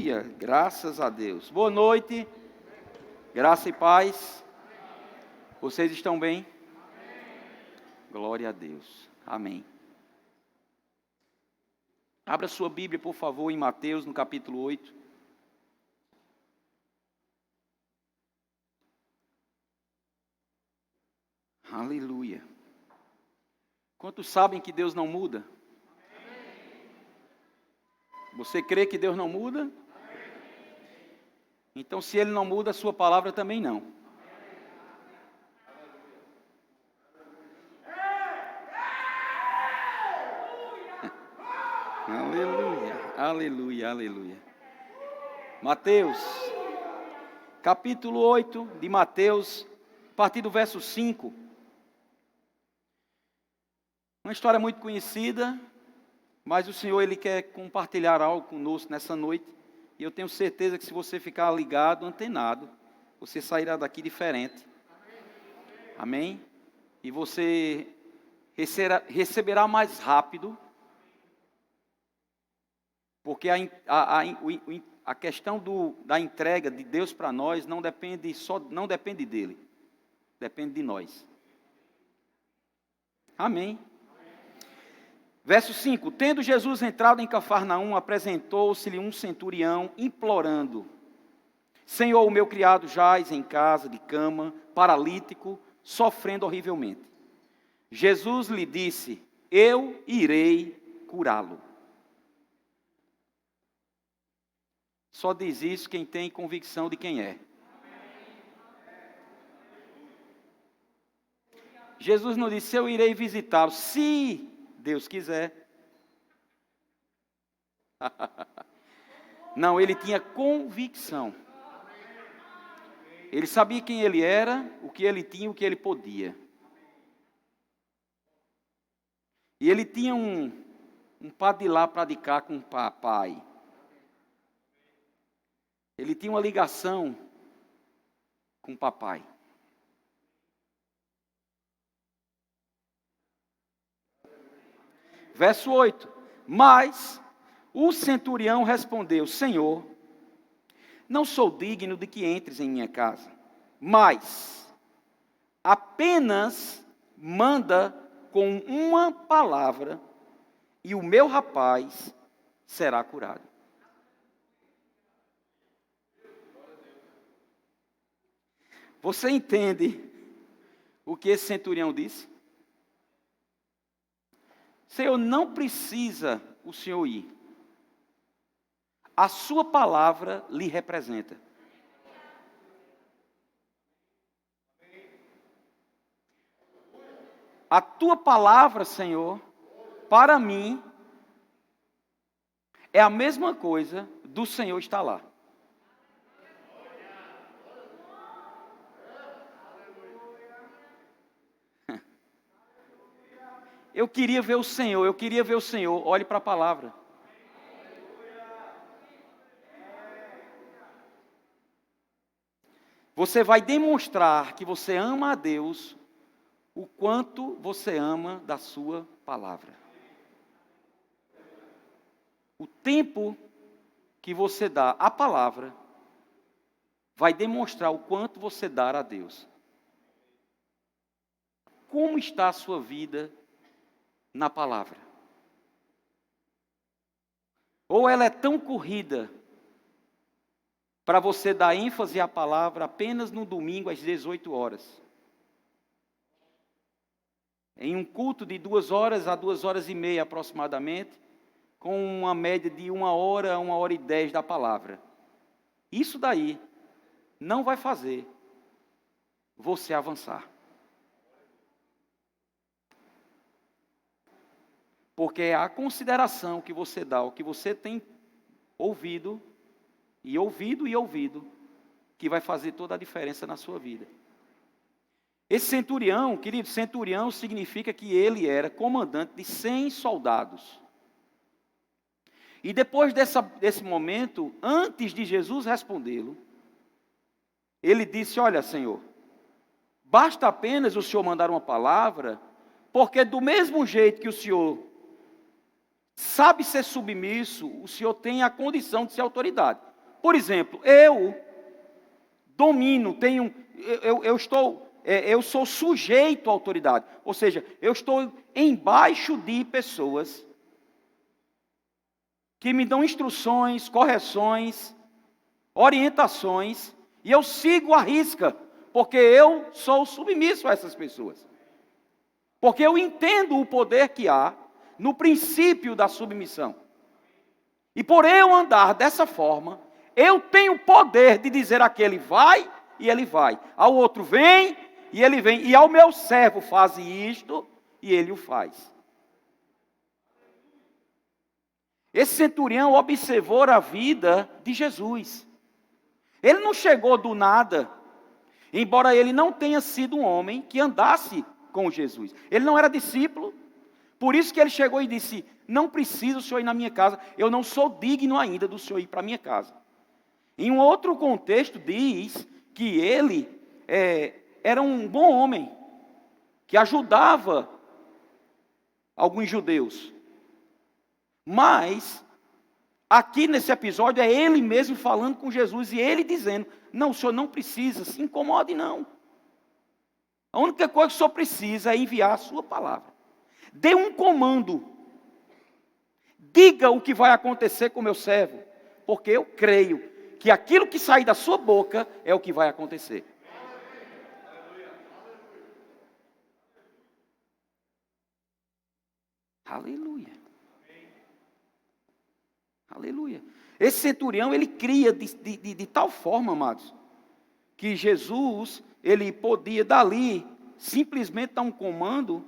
Aleluia, graças a Deus. Boa noite, graça e paz. Vocês estão bem? Glória a Deus, amém. Abra sua Bíblia, por favor, em Mateus, no capítulo 8. Aleluia. Quantos sabem que Deus não muda? Você crê que Deus não muda? Então, se Ele não muda, a sua palavra também não. Aleluia, aleluia, aleluia. Mateus, capítulo 8 de Mateus, a partir do verso 5. Uma história muito conhecida, mas o Senhor Ele quer compartilhar algo conosco nessa noite. E eu tenho certeza que se você ficar ligado, antenado, você sairá daqui diferente. Amém? E você receberá mais rápido. Porque a questão da entrega de Deus para nós não depende dele. Depende de nós. Amém. Verso 5. Tendo Jesus entrado em Cafarnaum, apresentou-se-lhe um centurião, implorando: Senhor, o meu criado jaz em casa de cama, paralítico, sofrendo horrivelmente. Jesus lhe disse: eu irei curá-lo. Só diz isso quem tem convicção de quem é. Jesus não disse: eu irei visitá-lo, se Deus quiser. Não, ele tinha convicção. Ele sabia quem ele era, o que ele tinha, o que ele podia. E ele tinha um padilá para dedicar com o papai. Ele tinha uma ligação com o papai. Verso 8. Mas o centurião respondeu: Senhor, não sou digno de que entres em minha casa, mas apenas manda com uma palavra e o meu rapaz será curado. Você entende o que esse centurião disse? Senhor, não precisa o Senhor ir. A sua palavra lhe representa. A tua palavra, Senhor, para mim, é a mesma coisa do Senhor estar lá. Eu queria ver o Senhor, olhe para a palavra. Você vai demonstrar que você ama a Deus, o quanto você ama da sua palavra. O tempo que você dá à palavra, vai demonstrar o quanto você dá a Deus. Como está a sua vida na palavra? Ou ela é tão corrida para você dar ênfase à palavra apenas no domingo às 18 horas. Em um culto de 2 horas a 2 horas e meia aproximadamente, com uma média de 1 hora a 1 hora e 10 da palavra. Isso daí não vai fazer você avançar. Porque é a consideração que você dá, o que você tem ouvido, que vai fazer toda a diferença na sua vida. Esse centurião, querido, centurião significa que ele era comandante de 100 soldados. E depois desse momento, antes de Jesus respondê-lo, ele disse: olha, Senhor, basta apenas o Senhor mandar uma palavra, porque do mesmo jeito que o Senhor sabe ser submisso, o Senhor tem a condição de ser autoridade. Por exemplo, eu domino, eu sou sujeito à autoridade. Ou seja, eu estou embaixo de pessoas que me dão instruções, correções, orientações, e eu sigo à risca, porque eu sou submisso a essas pessoas. Porque eu entendo o poder que há no princípio da submissão. E por eu andar dessa forma, eu tenho poder de dizer àquele vai, e ele vai. Ao outro vem, e ele vem. E ao meu servo faz isto, e ele o faz. Esse centurião observou a vida de Jesus. Ele não chegou do nada, embora ele não tenha sido um homem que andasse com Jesus. Ele não era discípulo, por isso que ele chegou e disse: não precisa o senhor ir na minha casa, eu não sou digno ainda do senhor ir para a minha casa. Em um outro contexto diz que ele era um bom homem, que ajudava alguns judeus. Mas, aqui nesse episódio, é ele mesmo falando com Jesus e ele dizendo: não, o senhor não precisa, se incomode não. A única coisa que o senhor precisa é enviar a sua palavra. Dê um comando. Diga o que vai acontecer com o meu servo, porque eu creio que aquilo que sair da sua boca é o que vai acontecer. Aleluia. Aleluia. Esse centurião, ele cria de tal forma, amados, que Jesus, ele podia dali simplesmente dar um comando,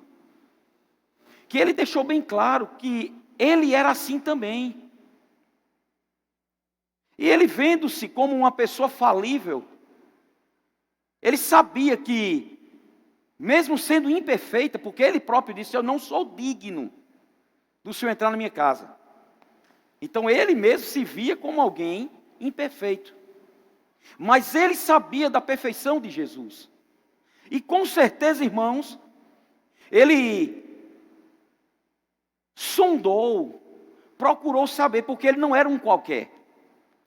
que ele deixou bem claro que ele era assim também. E ele, vendo-se como uma pessoa falível, ele sabia que, mesmo sendo imperfeita, porque ele próprio disse: eu não sou digno do senhor entrar na minha casa. Então ele mesmo se via como alguém imperfeito. Mas ele sabia da perfeição de Jesus. E com certeza, irmãos, ele sondou, procurou saber, porque ele não era um qualquer.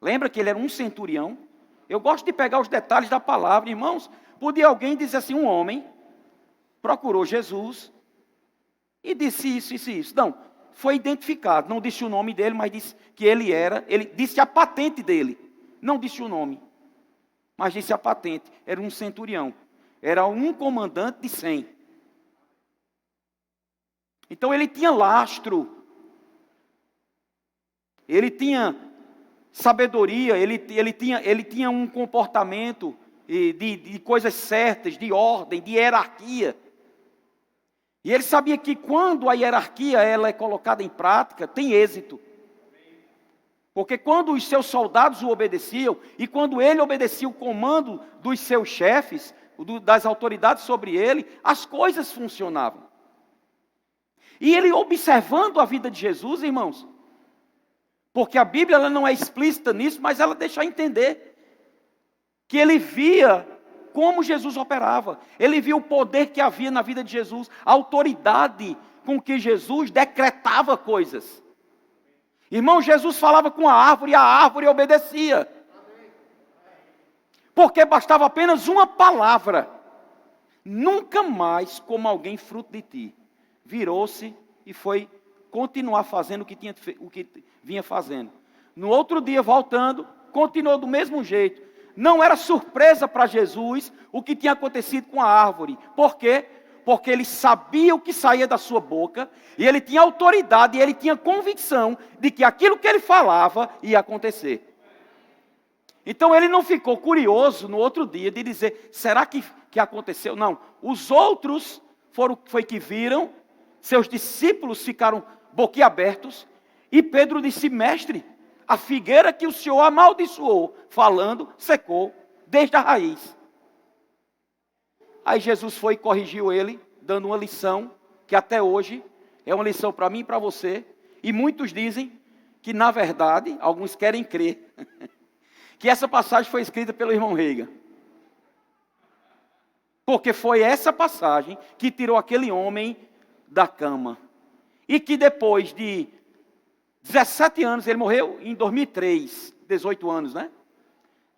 Lembra que ele era um centurião? Eu gosto de pegar os detalhes da palavra, irmãos. Podia alguém dizer assim: um homem procurou Jesus e disse isso, isso e isso. Não, foi identificado, não disse o nome dele, mas disse que ele disse a patente dele. Não disse o nome, mas disse a patente. Era um centurião, era um comandante de 100. Então ele tinha lastro, ele tinha sabedoria, ele tinha um comportamento de coisas certas, de ordem, de hierarquia. E ele sabia que quando a hierarquia ela é colocada em prática, tem êxito. Porque quando os seus soldados o obedeciam, e quando ele obedecia o comando dos seus chefes, das autoridades sobre ele, as coisas funcionavam. E ele, observando a vida de Jesus, irmãos, porque a Bíblia ela não é explícita nisso, mas ela deixa entender que ele via como Jesus operava. Ele viu o poder que havia na vida de Jesus, a autoridade com que Jesus decretava coisas. Irmão, Jesus falava com a árvore e a árvore obedecia. Porque bastava apenas uma palavra. Nunca mais como alguém fruto de ti. Virou-se e foi continuar fazendo o que vinha fazendo. No outro dia, voltando, continuou do mesmo jeito. Não era surpresa para Jesus o que tinha acontecido com a árvore. Por quê? Porque ele sabia o que saía da sua boca, e ele tinha autoridade, e ele tinha convicção de que aquilo que ele falava ia acontecer. Então ele não ficou curioso no outro dia de dizer: será que aconteceu? Não. Os outros foi que viram, seus discípulos ficaram boquiabertos, e Pedro disse: mestre, a figueira que o Senhor amaldiçoou, falando, secou desde a raiz. Aí Jesus foi e corrigiu ele, dando uma lição, que até hoje é uma lição para mim e para você. E muitos dizem que, na verdade, alguns querem crer, que essa passagem foi escrita pelo irmão Reagan. Porque foi essa passagem que tirou aquele homem da cama. E que depois de 17 anos, ele morreu em 2003, 18 anos, né?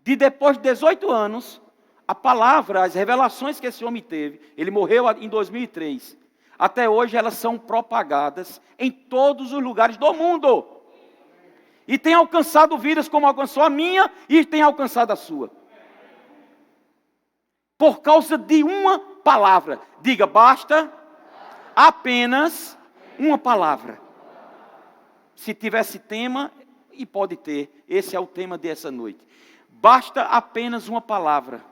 Depois de 18 anos, a palavra, as revelações que esse homem teve, ele morreu em 2003, até hoje elas são propagadas em todos os lugares do mundo. E tem alcançado vidas como alcançou a minha e tem alcançado a sua. Por causa de uma palavra. Diga, basta apenas uma palavra. Se tivesse tema, e pode ter, esse é o tema dessa noite. Basta apenas uma palavra,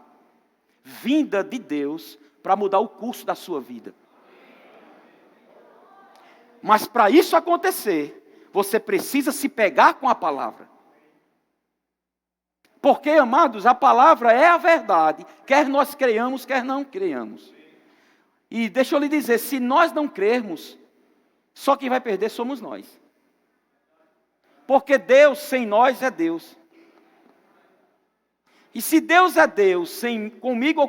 vinda de Deus, para mudar o curso da sua vida. Mas para isso acontecer, você precisa se pegar com a palavra. Porque, amados, a palavra é a verdade, quer nós creiamos, quer não creiamos. E deixa eu lhe dizer, se nós não crermos, só quem vai perder somos nós. Porque Deus sem nós é Deus. E se Deus é Deus, comigo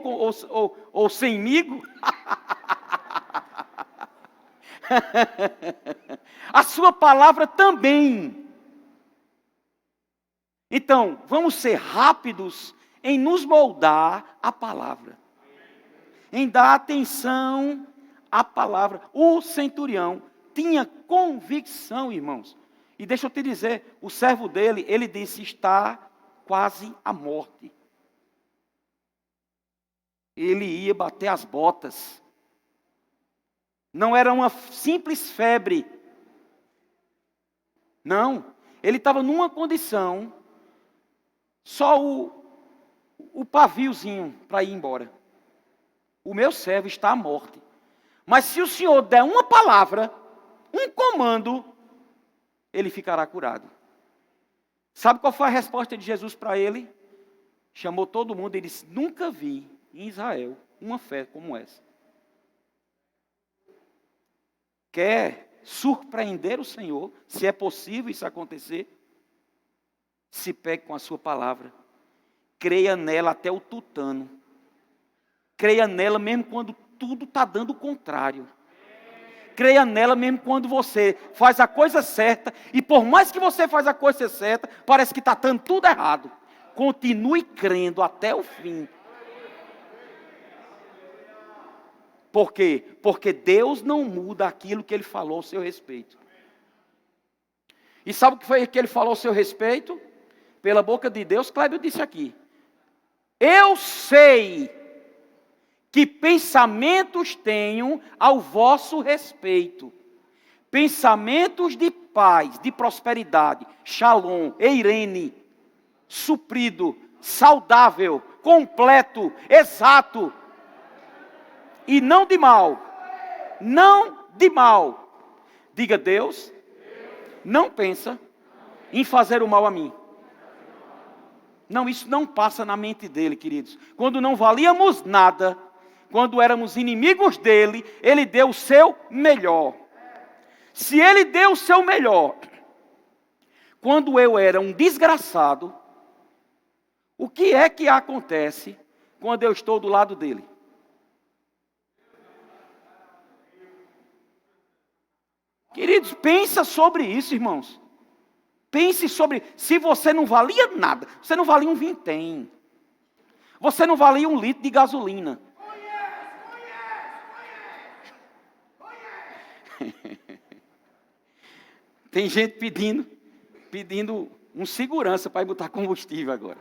ou semigo, a sua palavra também. Então, vamos ser rápidos em nos moldar à palavra. Em dar atenção à palavra. O centurião tinha convicção, irmãos. E deixa eu te dizer, o servo dele, ele disse, está quase à morte. Ele ia bater as botas. Não era uma simples febre. Não, ele estava numa condição, só o paviozinho para ir embora. O meu servo está à morte. Mas se o Senhor der uma palavra, um comando, ele ficará curado. Sabe qual foi a resposta de Jesus para ele? Chamou todo mundo e disse, nunca vi em Israel uma fé como essa. Quer surpreender o Senhor, se é possível isso acontecer? Se pegue com a sua palavra. Creia nela até o tutano. Creia nela mesmo quando tudo está dando o contrário. Creia nela mesmo quando você faz a coisa certa. E por mais que você faz a coisa certa, parece que está dando tudo errado. Continue crendo até o fim. Por quê? Porque Deus não muda aquilo que Ele falou ao seu respeito. E sabe o que foi que Ele falou ao seu respeito? Pela boca de Deus, Clébio disse aqui. Eu sei que pensamentos tenho ao vosso respeito. Pensamentos de paz, de prosperidade, shalom, eirene, suprido, saudável, completo, exato. E não de mal. Não de mal. Diga, Deus não pensa em fazer o mal a mim. Não, isso não passa na mente dele, queridos. Quando não valíamos nada, quando éramos inimigos dele, ele deu o seu melhor. Se ele deu o seu melhor, quando eu era um desgraçado, o que é que acontece quando eu estou do lado dele? Queridos, pensa sobre isso, irmãos. Pense sobre, se você não valia nada, você não valia um vintém, você não valia 1 litro de gasolina. Tem gente pedindo um segurança para ir botar combustível agora.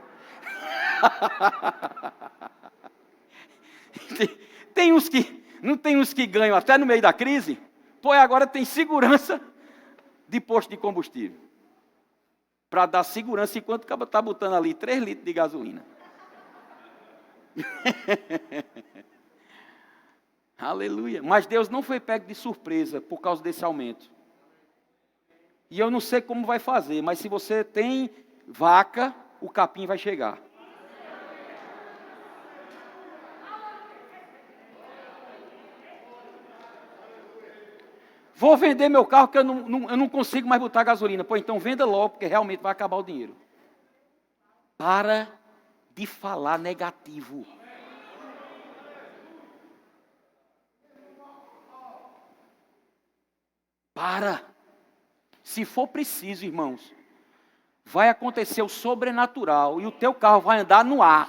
Tem uns que, não tem uns que ganham até no meio da crise? Pois agora tem segurança de posto de combustível. Para dar segurança enquanto o cara está botando ali 3 litros de gasolina. Aleluia. Mas Deus não foi pego de surpresa por causa desse aumento. E eu não sei como vai fazer, mas se você tem vaca, o capim vai chegar. Vou vender meu carro que eu não consigo mais botar gasolina. Pô, então venda logo, porque realmente vai acabar o dinheiro. Para de falar negativo. Para. Se for preciso, irmãos, vai acontecer o sobrenatural e o teu carro vai andar no ar.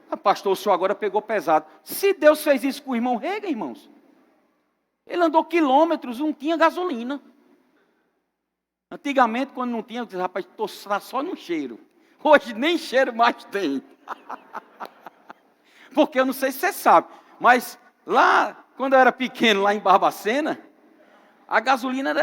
Ah, pastor, o senhor agora pegou pesado. Se Deus fez isso com o irmão Rega, irmãos, ele andou quilômetros, não tinha gasolina. Antigamente, quando não tinha, eu disse, rapaz, estou só no cheiro. Hoje nem cheiro mais tem. Porque eu não sei se você sabe, mas lá, quando eu era pequeno, lá em Barbacena, a gasolina,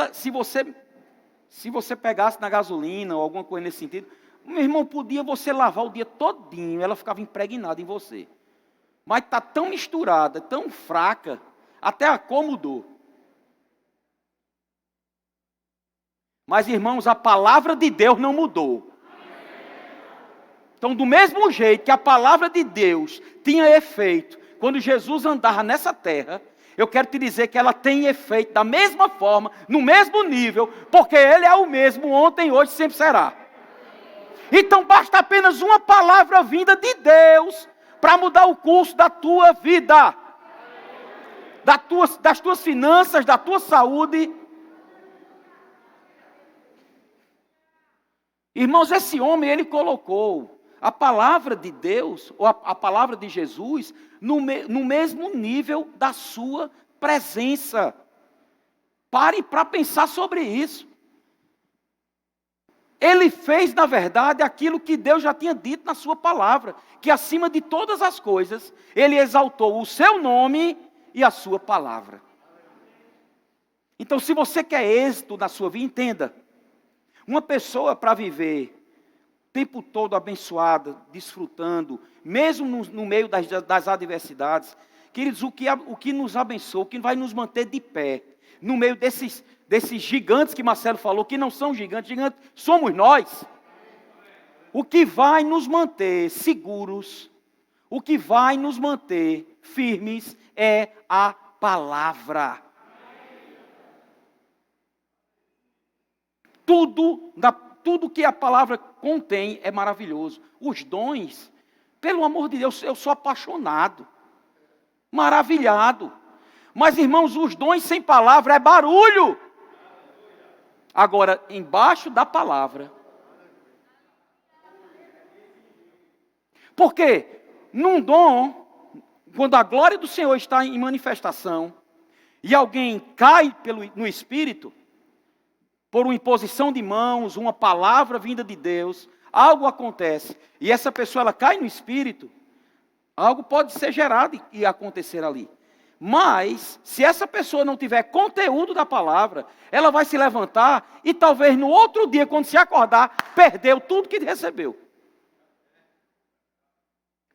se você pegasse na gasolina ou alguma coisa nesse sentido, meu irmão, podia você lavar o dia todinho, ela ficava impregnada em você. Mas está tão misturada, tão fraca, até a cor mudou. Mas, irmãos, a palavra de Deus não mudou. Então, do mesmo jeito que a palavra de Deus tinha efeito quando Jesus andava nessa terra, eu quero te dizer que ela tem efeito da mesma forma, no mesmo nível, porque Ele é o mesmo ontem, hoje e sempre será. Então, basta apenas uma palavra vinda de Deus para mudar o curso da tua vida, das tuas finanças, da tua saúde. Irmãos, esse homem, ele colocou a palavra de Deus, ou a palavra de Jesus, no mesmo nível da sua presença. Pare para pensar sobre isso. Ele fez, na verdade, aquilo que Deus já tinha dito na sua palavra, que acima de todas as coisas, Ele exaltou o seu nome e a sua palavra. Então, se você quer êxito na sua vida, entenda, uma pessoa para viver o tempo todo abençoada, desfrutando, mesmo no meio das adversidades, queridos, o que nos abençoa, o que vai nos manter de pé, no meio desses gigantes que Marcelo falou, que não são gigantes somos nós. O que vai nos manter seguros, o que vai nos manter firmes é a palavra. Tudo que a palavra contém é maravilhoso. Os dons, pelo amor de Deus, eu sou apaixonado, maravilhado. Mas, irmãos, os dons sem palavra é barulho. Agora, embaixo da palavra. Porque num dom, quando a glória do Senhor está em manifestação, e alguém cai no Espírito, por uma imposição de mãos, uma palavra vinda de Deus, algo acontece, e essa pessoa ela cai no Espírito, algo pode ser gerado e acontecer ali. Mas, se essa pessoa não tiver conteúdo da palavra, ela vai se levantar e talvez no outro dia, quando se acordar, perdeu tudo que recebeu.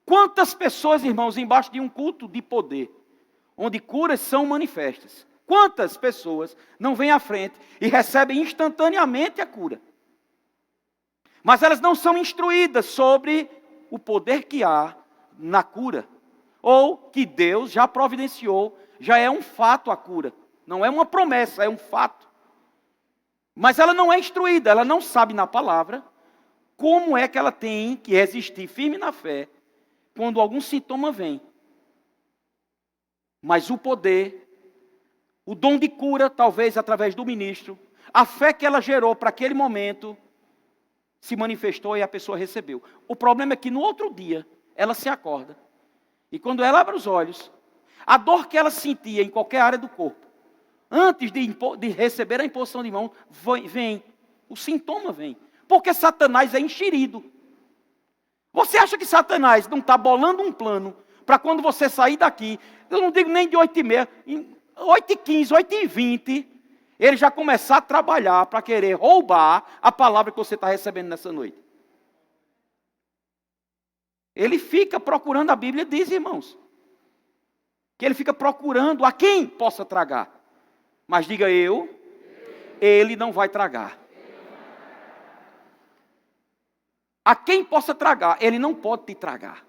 Quantas pessoas, irmãos, embaixo de um culto de poder, onde curas são manifestas, quantas pessoas não vêm à frente e recebem instantaneamente a cura? Mas elas não são instruídas sobre o poder que há na cura. Ou que Deus já providenciou, já é um fato a cura. Não é uma promessa, é um fato. Mas ela não é instruída, ela não sabe na palavra como é que ela tem que resistir firme na fé quando algum sintoma vem. Mas o poder, o dom de cura, talvez através do ministro, a fé que ela gerou para aquele momento, se manifestou e a pessoa recebeu. O problema é que no outro dia, ela se acorda. E quando ela abre os olhos, a dor que ela sentia em qualquer área do corpo, antes de receber a imposição de mão, vem. O sintoma vem. Porque Satanás é enxerido. Você acha que Satanás não está bolando um plano para quando você sair daqui, eu não digo nem de 8h30, 8h15, 8h20, ele já começar a trabalhar para querer roubar a palavra que você está recebendo nessa noite? Ele fica procurando, a Bíblia diz, irmãos, que ele fica procurando a quem possa tragar. Mas diga ele não vai tragar. A quem possa tragar, ele não pode te tragar.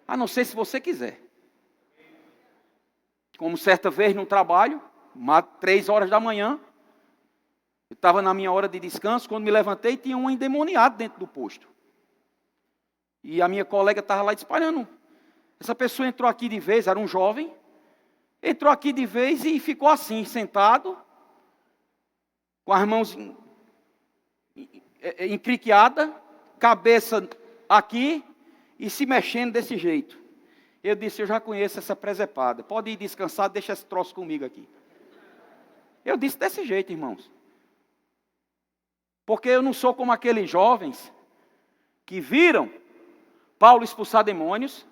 A não ser se você quiser. Como certa vez no trabalho, 3h da manhã, eu estava na minha hora de descanso, quando me levantei, tinha um endemoniado dentro do posto. E a minha colega estava lá espalhando. Essa pessoa entrou aqui de vez, era um jovem, entrou aqui de vez e ficou assim, sentado, com as mãos encriqueadas, cabeça aqui e se mexendo desse jeito. Eu disse, eu já conheço essa presepada, pode ir descansar, deixa esse troço comigo aqui. Eu disse desse jeito, irmãos. Porque eu não sou como aqueles jovens que viram Paulo expulsar demônios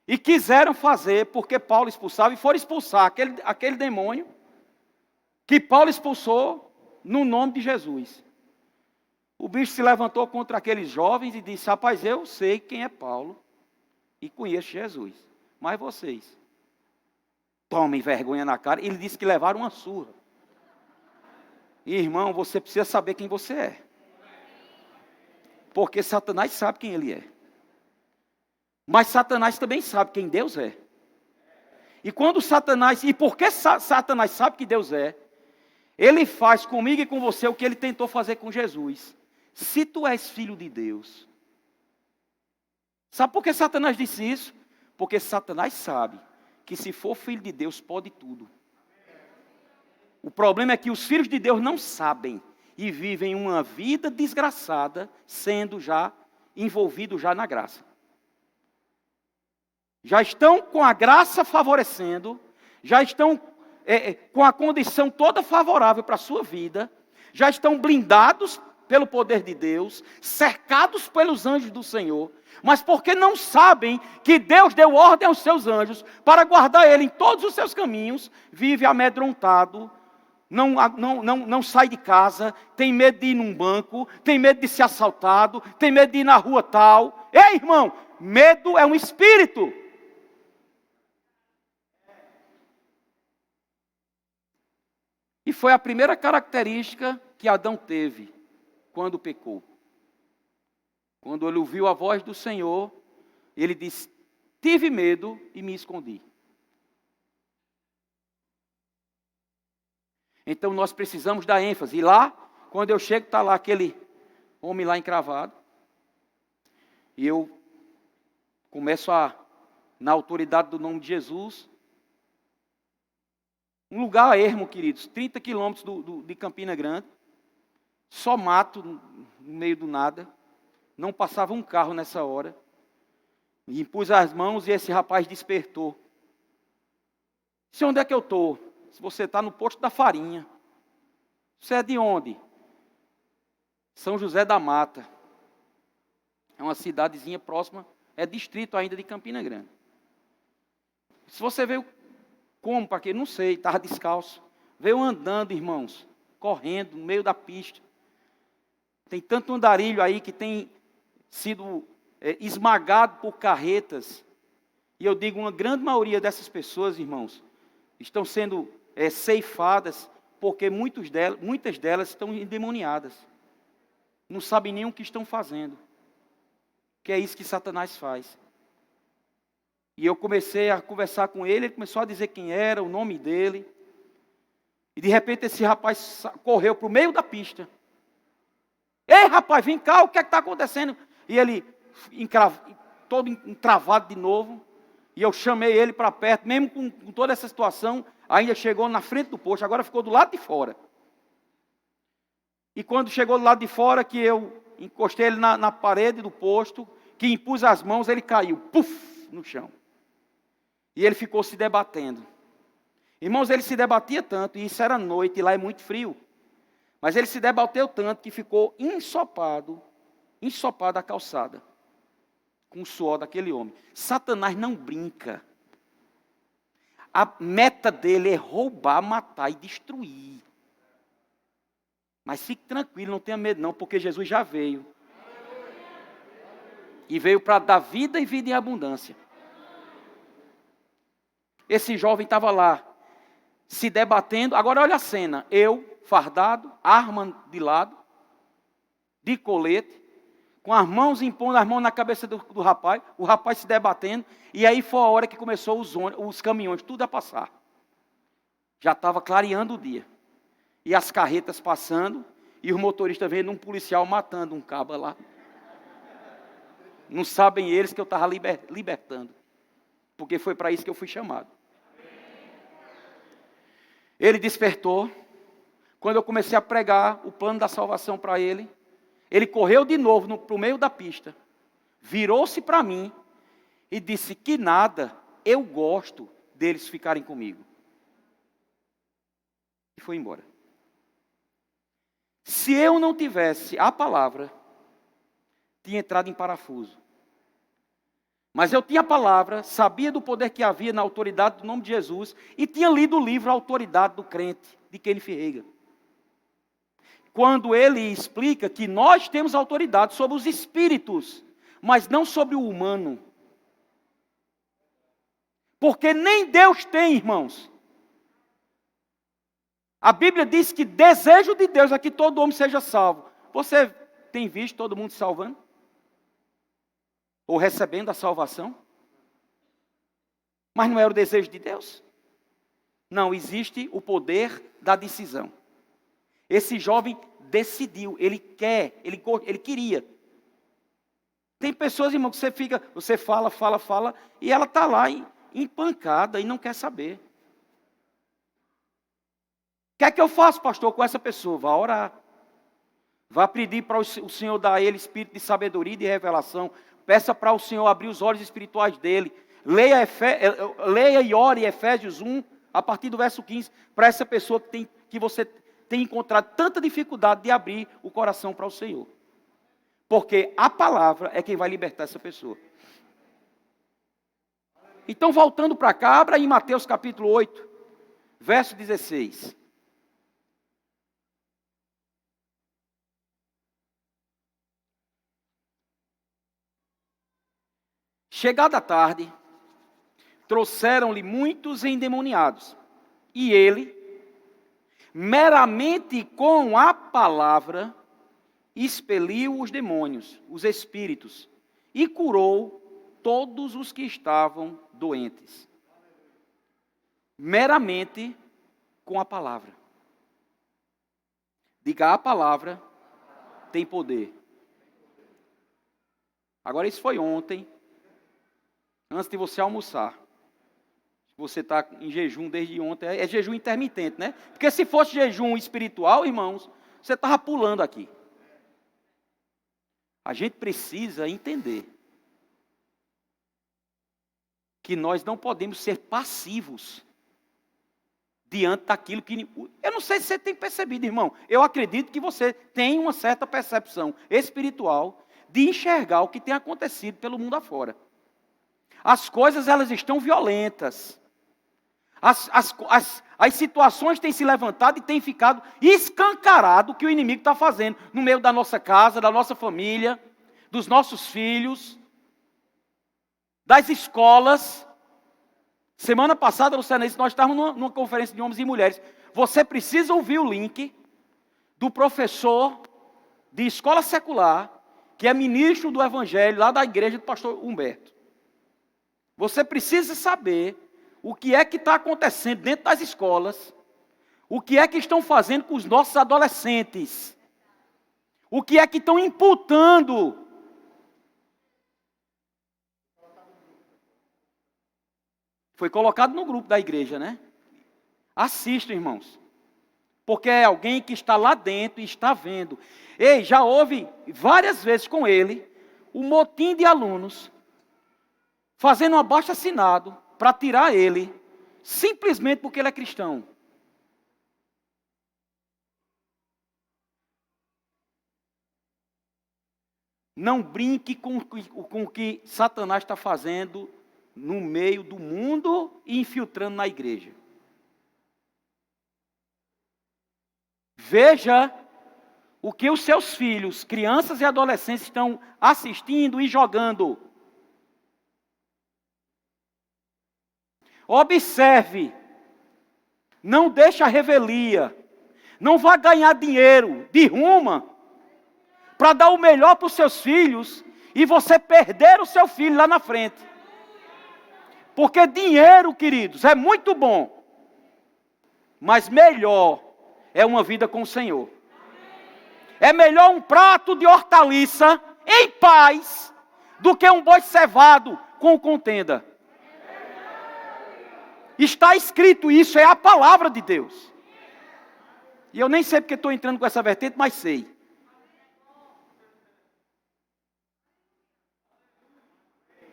e quiseram fazer, porque Paulo expulsava, e foram expulsar aquele demônio que Paulo expulsou no nome de Jesus. O bicho se levantou contra aqueles jovens e disse, rapaz, eu sei quem é Paulo e conheço Jesus, mas vocês tomem vergonha na cara. Ele disse que levaram uma surra. E, irmão, você precisa saber quem você é. Porque Satanás sabe quem ele é. Mas Satanás também sabe quem Deus é. E quando Satanás, e porque Satanás sabe que Deus é, ele faz comigo e com você o que ele tentou fazer com Jesus. Se tu és filho de Deus. Sabe por que Satanás disse isso? Porque Satanás sabe que se for filho de Deus pode tudo. O problema é que os filhos de Deus não sabem e vivem uma vida desgraçada, sendo já envolvidos já na graça. Já estão com a graça favorecendo, já estão com a condição toda favorável para a sua vida, já estão blindados pelo poder de Deus, cercados pelos anjos do Senhor, mas porque não sabem que Deus deu ordem aos seus anjos para guardar ele em todos os seus caminhos, vive amedrontado, não sai de casa, tem medo de ir num banco, tem medo de ser assaltado, tem medo de ir na rua tal. Ei, irmão, medo é um espírito. E foi a primeira característica que Adão teve quando pecou. Quando ele ouviu a voz do Senhor, ele disse, tive medo e me escondi. Então nós precisamos dar ênfase. E lá, quando eu chego, está lá aquele homem lá encravado. E eu começo na autoridade do nome de Jesus. Um lugar ermo, queridos, 30 quilômetros de Campina Grande. Só mato no meio do nada. Não passava um carro nessa hora. E impus as mãos e esse rapaz despertou. Disse, onde é que eu estou? Se você está no posto da farinha. Você é de onde? São José da Mata. É uma cidadezinha próxima, é distrito ainda de Campina Grande. Se você veio como, para quê? Não sei, estava descalço. Veio andando, irmãos, correndo no meio da pista. Tem tanto andarilho aí que tem sido esmagado por carretas. E eu digo, uma grande maioria dessas pessoas, irmãos, estão sendo ceifadas, porque muitas delas estão endemoniadas. Não sabem nem o que estão fazendo. Que é isso que Satanás faz. E eu comecei a conversar com ele começou a dizer quem era, o nome dele. E de repente esse rapaz correu para o meio da pista. Ei, rapaz, vem cá, o que é que está acontecendo? E ele, todo encravado de novo. E eu chamei ele para perto, mesmo com toda essa situação, ainda chegou na frente do posto, agora ficou do lado de fora. E quando chegou do lado de fora, que eu encostei ele na parede do posto, que impus as mãos, ele caiu, puf, no chão. E ele ficou se debatendo. Irmãos, ele se debatia tanto, e isso era noite, e lá é muito frio. Mas ele se debateu tanto que ficou ensopado a calçada, com o suor daquele homem. Satanás não brinca. A meta dele é roubar, matar e destruir. Mas fique tranquilo, não tenha medo não, porque Jesus já veio. E veio para dar vida e vida em abundância. Esse jovem estava lá, se debatendo. Agora olha a cena. Eu, fardado, arma de lado, de colete, com as mãos, impondo as mãos na cabeça do rapaz, o rapaz se debatendo, e aí foi a hora que começou os caminhões, tudo a passar. Já estava clareando o dia. E as carretas passando, e os motoristas vendo um policial matando um caba lá. Não sabem eles que eu estava libertando. Porque foi para isso que eu fui chamado. Ele despertou, Quando eu comecei a pregar o plano da salvação para ele, ele correu de novo para o meio da pista, virou-se para mim e disse que nada, eu gosto deles ficarem comigo. E foi embora. Se eu não tivesse a palavra, tinha entrado em parafuso. Mas eu tinha a palavra, sabia do poder que havia na autoridade do nome de Jesus e tinha lido o livro A Autoridade do Crente, de Kenneth Hagin. Quando ele explica que nós temos autoridade sobre os espíritos, mas não sobre o humano. Porque nem Deus tem, irmãos. A Bíblia diz que desejo de Deus é que todo homem seja salvo. Você tem visto todo mundo se salvando? Ou recebendo a salvação? Mas não era o desejo de Deus? Não, existe o poder da decisão. Esse jovem decidiu, ele queria. Tem pessoas, irmão, que você fala, e ela está lá empancada e não quer saber. O que é que eu faço, pastor, com essa pessoa? Vá orar. Vá pedir para o Senhor dar a ele espírito de sabedoria e de revelação. Peça para o Senhor abrir os olhos espirituais dele. Leia e ore Efésios 1, a partir do verso 15, para essa pessoa que você tem encontrado tanta dificuldade de abrir o coração para o Senhor. Porque a palavra é quem vai libertar essa pessoa. Então, voltando para cá, abra em Mateus capítulo 8, verso 16. Chegada a tarde, trouxeram-lhe muitos endemoniados, e ele, meramente com a palavra, expeliu os demônios, os espíritos, e curou todos os que estavam doentes. Meramente com a palavra. Diga, a palavra tem poder. Agora, isso foi ontem, antes de você almoçar. Você está em jejum desde ontem, é jejum intermitente, né? Porque se fosse jejum espiritual, irmãos, você estava pulando aqui. A gente precisa entender que nós não podemos ser passivos diante daquilo que... Eu não sei se você tem percebido, irmão. Eu acredito que você tem uma certa percepção espiritual de enxergar o que tem acontecido pelo mundo afora. As coisas, elas estão violentas. As situações têm se levantado e têm ficado escancarado o que o inimigo está fazendo no meio da nossa casa, da nossa família, dos nossos filhos, das escolas. Semana passada, Luciana, nós estávamos numa conferência de homens e mulheres. Você precisa ouvir o link do professor de escola secular, que é ministro do Evangelho, lá da igreja do pastor Humberto. Você precisa saber o que é que está acontecendo dentro das escolas, o que é que estão fazendo com os nossos adolescentes, o que é que estão imputando. Foi colocado no grupo da igreja, né? Assistam, irmãos, porque é alguém que está lá dentro e está vendo. Ei, já houve várias vezes com ele um motim de alunos fazendo um abaixo-assinado para tirar ele, simplesmente porque ele é cristão. Não brinque com o que Satanás está fazendo no meio do mundo e infiltrando na igreja. Veja o que os seus filhos, crianças e adolescentes, estão assistindo e jogando. Observe, não deixe a revelia, não vá ganhar dinheiro de ruma para dar o melhor para os seus filhos e você perder o seu filho lá na frente. Porque dinheiro, queridos, é muito bom, mas melhor é uma vida com o Senhor. É melhor um prato de hortaliça em paz do que um boi cevado com contenda. Está escrito isso, é a palavra de Deus. E eu nem sei porque estou entrando com essa vertente, mas sei.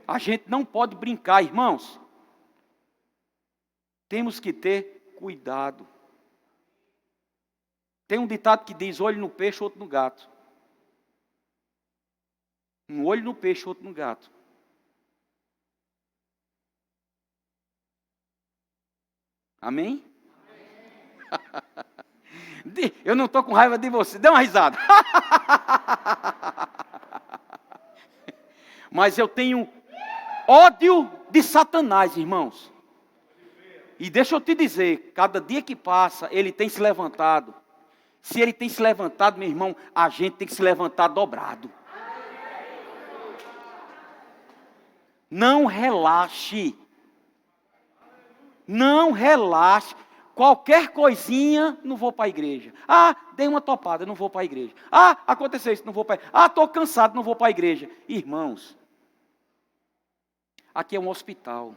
A gente não pode brincar, irmãos. Temos que ter cuidado. Tem um ditado que diz: olho no peixe, outro no gato. Um olho no peixe, outro no gato. Amém? Eu não estou com raiva de você. Dê uma risada. Mas eu tenho ódio de Satanás, irmãos. E deixa eu te dizer, cada dia que passa, ele tem se levantado. Se ele tem se levantado, meu irmão, a gente tem que se levantar dobrado. Não relaxe. Não relaxe. Qualquer coisinha, não vou para a igreja. Ah, dei uma topada, não vou para a igreja. Ah, aconteceu isso, não vou para a igreja. Ah, estou cansado, não vou para a igreja. Irmãos, aqui é um hospital.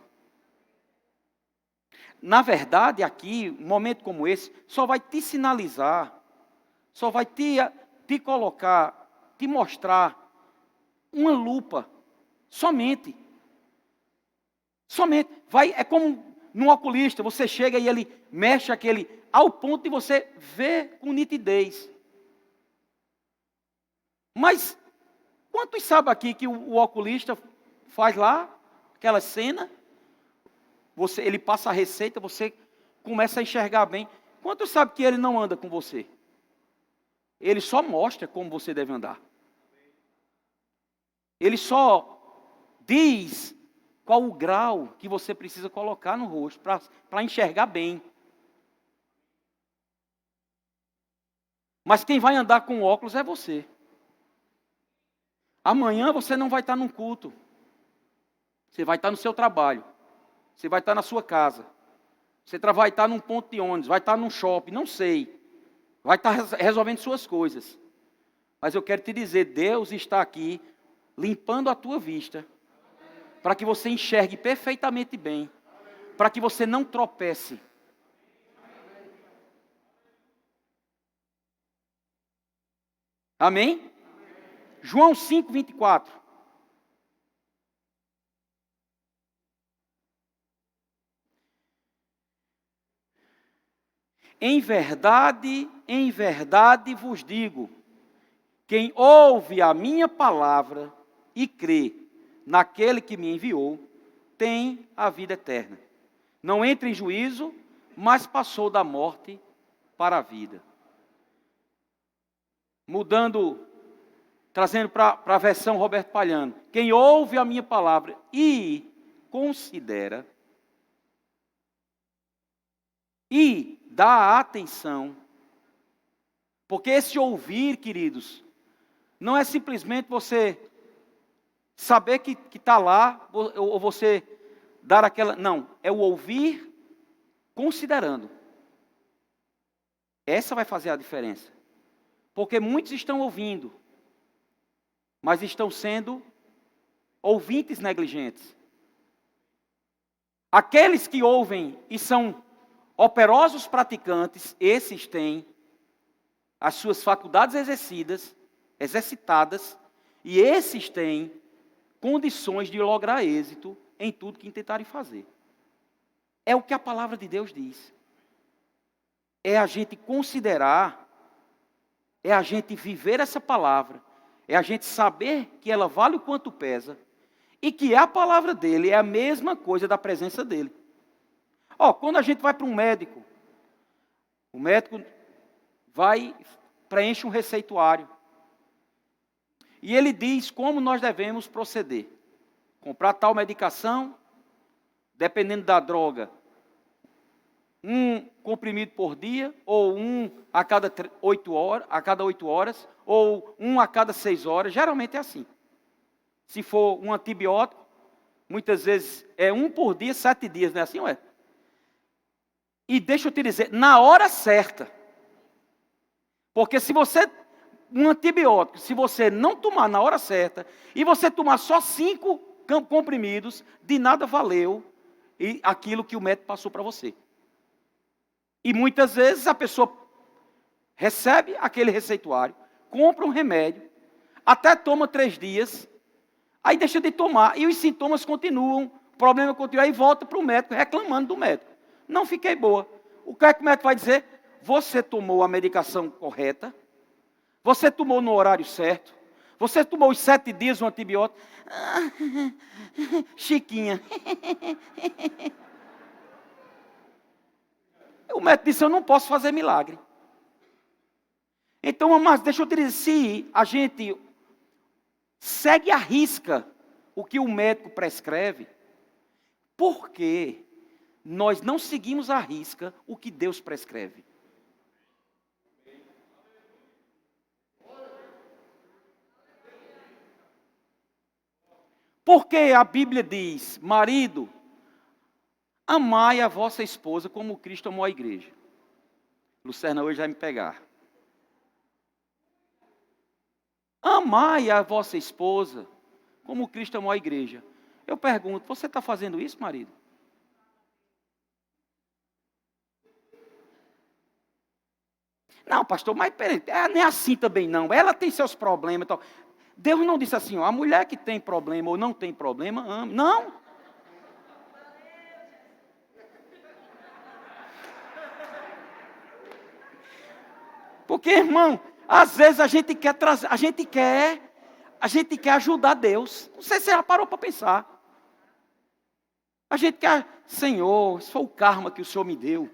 Na verdade, aqui, um momento como esse, só vai te sinalizar, só vai te colocar, te mostrar uma lupa. Somente. Somente. É como num oculista, você chega e ele mexe aquele, ao ponto de você ver com nitidez. Mas, quantos sabem aqui que o oculista faz lá, aquela cena, ele passa a receita, você começa a enxergar bem. Quantos sabem que ele não anda com você? Ele só mostra como você deve andar. Ele só diz qual o grau que você precisa colocar no rosto para enxergar bem. Mas quem vai andar com óculos é você. Amanhã você não vai estar num culto. Você vai estar no seu trabalho. Você vai estar na sua casa. Você vai estar num ponto de ônibus, vai estar num shopping, não sei. Vai estar resolvendo suas coisas. Mas eu quero te dizer, Deus está aqui limpando a tua vista, para que você enxergue perfeitamente bem, para que você não tropece. Amém? João 5, 24. Em verdade vos digo, quem ouve a minha palavra e crê naquele que me enviou, tem a vida eterna. Não entra em juízo, mas passou da morte para a vida. Mudando, trazendo para a versão Roberto Palhano. Quem ouve a minha palavra e considera e dá atenção, porque esse ouvir, queridos, não é simplesmente você saber que está lá, ou você dar aquela... Não, é o ouvir considerando. Essa vai fazer a diferença. Porque muitos estão ouvindo, mas estão sendo ouvintes negligentes. Aqueles que ouvem e são operosos praticantes, esses têm as suas faculdades exercitadas, e esses têm condições de lograr êxito em tudo que intentarem fazer. É o que a palavra de Deus diz. É a gente considerar, é a gente viver essa palavra, é a gente saber que ela vale o quanto pesa, e que a palavra dele é a mesma coisa da presença dele. Quando a gente vai para um médico, o médico preenche um receituário. E ele diz como nós devemos proceder. Comprar tal medicação, dependendo da droga, um comprimido por dia, ou um a cada 8 horas, ou um a cada 6 horas, geralmente é assim. Se for um antibiótico, muitas vezes é um por dia, 7 dias, não é assim, ué? E deixa eu te dizer, na hora certa. Porque um antibiótico, se você não tomar na hora certa, e você tomar só 5 comprimidos, de nada valeu aquilo que o médico passou para você. E muitas vezes a pessoa recebe aquele receituário, compra um remédio, até toma 3 dias, aí deixa de tomar, e os sintomas continuam, o problema continua, aí volta para o médico, reclamando do médico. Não fiquei boa. O que é que o médico vai dizer? Você tomou a medicação correta, você tomou no horário certo, você tomou os 7 dias um antibiótico. Chiquinha. O médico disse, eu não posso fazer milagre. Então, mas deixa eu te dizer, se a gente segue à risca o que o médico prescreve, por que nós não seguimos à risca o que Deus prescreve? Porque a Bíblia diz, marido, amai a vossa esposa como Cristo amou a igreja. Lucerna hoje vai me pegar. Amai a vossa esposa como Cristo amou a igreja. Eu pergunto, você está fazendo isso, marido? Não, pastor, mas peraí, nem assim também não. Ela tem seus problemas e tal. Deus não disse assim, ó, a mulher que tem problema ou não tem problema, ama. Não. Porque, irmão, às vezes a gente quer trazer, a gente quer ajudar Deus. Não sei se ela parou para pensar. A gente quer, Senhor, isso foi o karma que o Senhor me deu.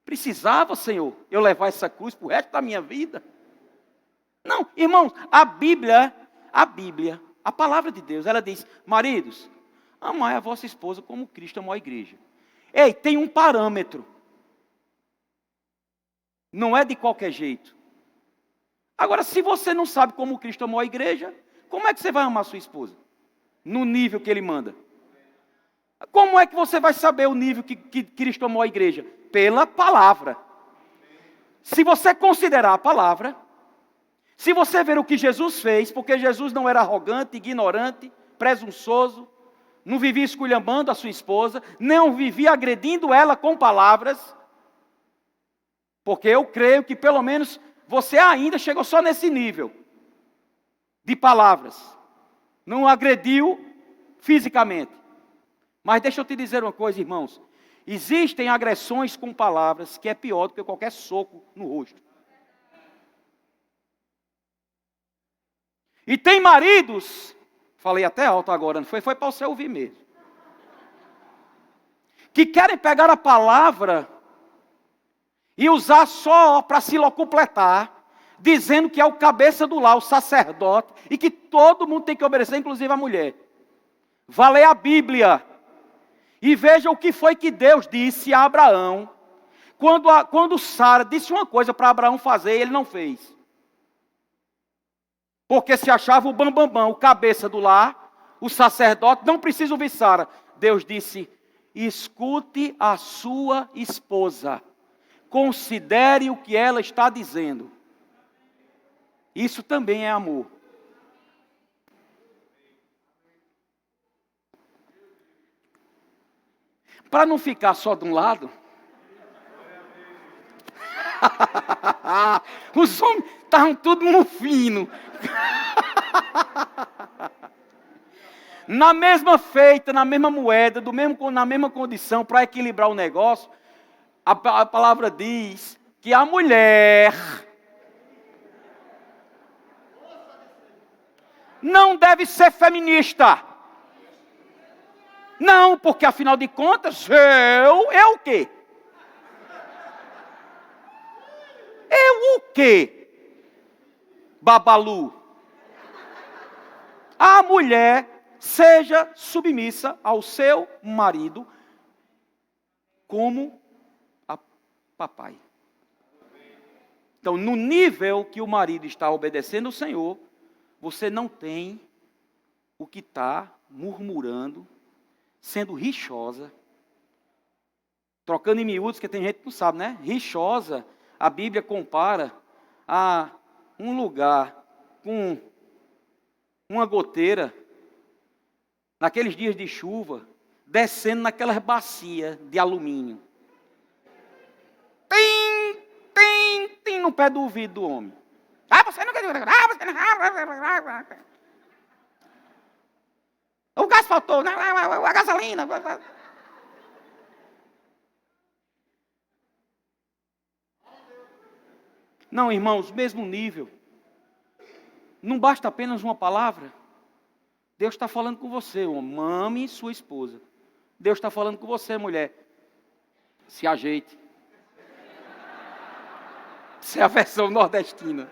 Precisava, Senhor, eu levar essa cruz para o resto da minha vida? Não, irmãos, a Bíblia, a palavra de Deus, ela diz, maridos, amai a vossa esposa como Cristo amou a igreja. Ei, tem um parâmetro. Não é de qualquer jeito. Agora, se você não sabe como Cristo amou a igreja, como é que você vai amar sua esposa? No nível que Ele manda. Como é que você vai saber o nível que Cristo amou a igreja? Pela palavra. Se você considerar a palavra, se você ver o que Jesus fez, porque Jesus não era arrogante, ignorante, presunçoso, não vivia esculhambando a sua esposa, não vivia agredindo ela com palavras, porque eu creio que pelo menos você ainda chegou só nesse nível de palavras. Não agrediu fisicamente. Mas deixa eu te dizer uma coisa, irmãos. Existem agressões com palavras que é pior do que qualquer soco no rosto. E tem maridos, falei até alto agora, não foi? Foi para você ouvir mesmo. Que querem pegar a palavra e usar só para se locupletar, dizendo que é o cabeça do lar, o sacerdote, e que todo mundo tem que obedecer, inclusive a mulher. Vá ler a Bíblia e veja o que foi que Deus disse a Abraão, quando Sara disse uma coisa para Abraão fazer, ele não fez. Porque se achava o bambambam, o cabeça do lar, o sacerdote, não precisa ouvir Sara. Deus disse, escute a sua esposa. Considere o que ela está dizendo. Isso também é amor. Para não ficar só de um lado, os homens estavam tudo mufino. Na mesma feita, na mesma moeda, na mesma condição, para equilibrar o negócio, a palavra diz que a mulher não deve ser feminista. Não, porque afinal de contas, eu o quê? Eu o quê? Babalu. A mulher seja submissa ao seu marido como a papai. Então, no nível que o marido está obedecendo ao Senhor, você não tem o que está murmurando, sendo rixosa, trocando em miúdos, que tem gente que não sabe, né? Rixosa, a Bíblia compara a um lugar com uma goteira, naqueles dias de chuva, descendo naquelas bacias de alumínio. tim no pé do ouvido do homem. Ah, você não quer... você não... O gás faltou, a gasolina. Não, irmãos, mesmo nível. Não basta apenas uma palavra. Deus está falando com você, homem. Mame sua esposa. Deus está falando com você, mulher. Se ajeite. Isso é a versão nordestina.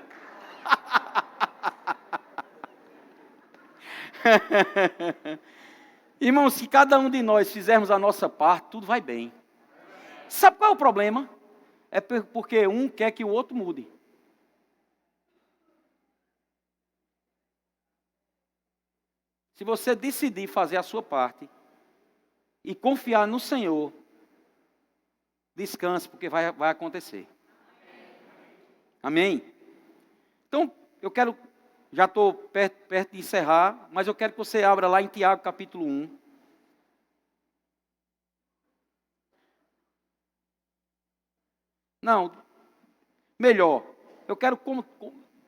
Irmãos, se cada um de nós fizermos a nossa parte, tudo vai bem. Sabe qual é o problema? É porque um quer que o outro mude. Se você decidir fazer a sua parte e confiar no Senhor, descanse, porque vai acontecer. Amém? Então, eu quero, já estou perto de encerrar, mas eu quero que você abra lá em Tiago capítulo 1. Não, melhor, eu quero